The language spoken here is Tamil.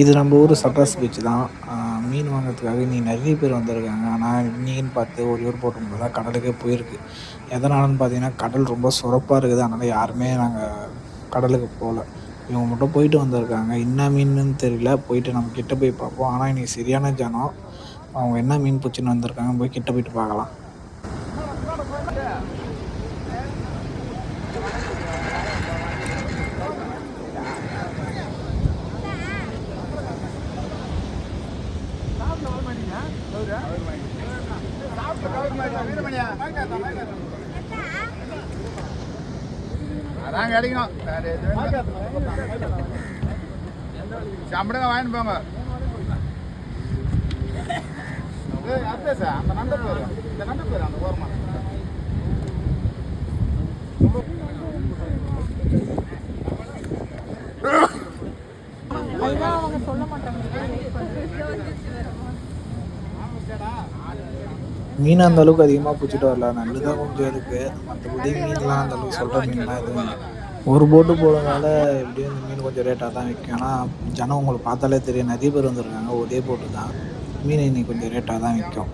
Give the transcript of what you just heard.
இது நம்ம ஊர் சட்ராஸ் பீச் தான். மீன் வாங்குறதுக்காக இன்னைக்கு நிறைய பேர் வந்திருக்காங்க. ஆனால் இன்னைக்குன்னு பார்த்து ஒரே ஒரு போட்டு மட்டும் தான் கடலுக்கே போயிருக்கு. எதனாலன்னு பார்த்தீங்கன்னா, கடல் ரொம்ப சுரப்பாக இருக்குது. அதனால் யாருமே நாங்கள் கடலுக்கு போகல. இவங்க மட்டும் போயிட்டு வந்திருக்காங்க. என்ன மீனுன்னு தெரியல. போயிட்டு நம்ம கிட்ட போய் பார்ப்போம். ஆனால் இன்னைக்கு சரியான ஜனம். அவங்க என்ன மீன் பிடிச்சின்னு வந்திருக்காங்க, போய் கிட்ட போயிட்டு பார்க்கலாம். அதான் கிடைக்கும். சம்பளம் வாங்கிட்டு போங்க. அந்த நண்டை பேரு இந்த நண்டை பேரு அந்த ஓரமா அவங்க சொல்ல மாட்டாங்க. மீன் அந்த அளவுக்கு அதிகமாக பிடிச்சிட்டு வரல. நண்டு தான் கொஞ்சம் இருக்குது. மற்றபடி மீன்லாம் அந்த அளவுக்கு சொல்கிற மீன்லாம் எதுவும் இல்லை. ஒரு போட்டு போகிறதுனால எப்படியும் இந்த மீன் கொஞ்சம் ரேட்டாக தான் விற்கும். ஆனால் ஜனம் உங்களுக்கு பார்த்தாலே தெரியும், நிறைய பேர் வந்திருக்காங்க. ஒரே போட்டு தான் மீன் இன்னைக்கு கொஞ்சம் ரேட்டாக தான் விற்கும்.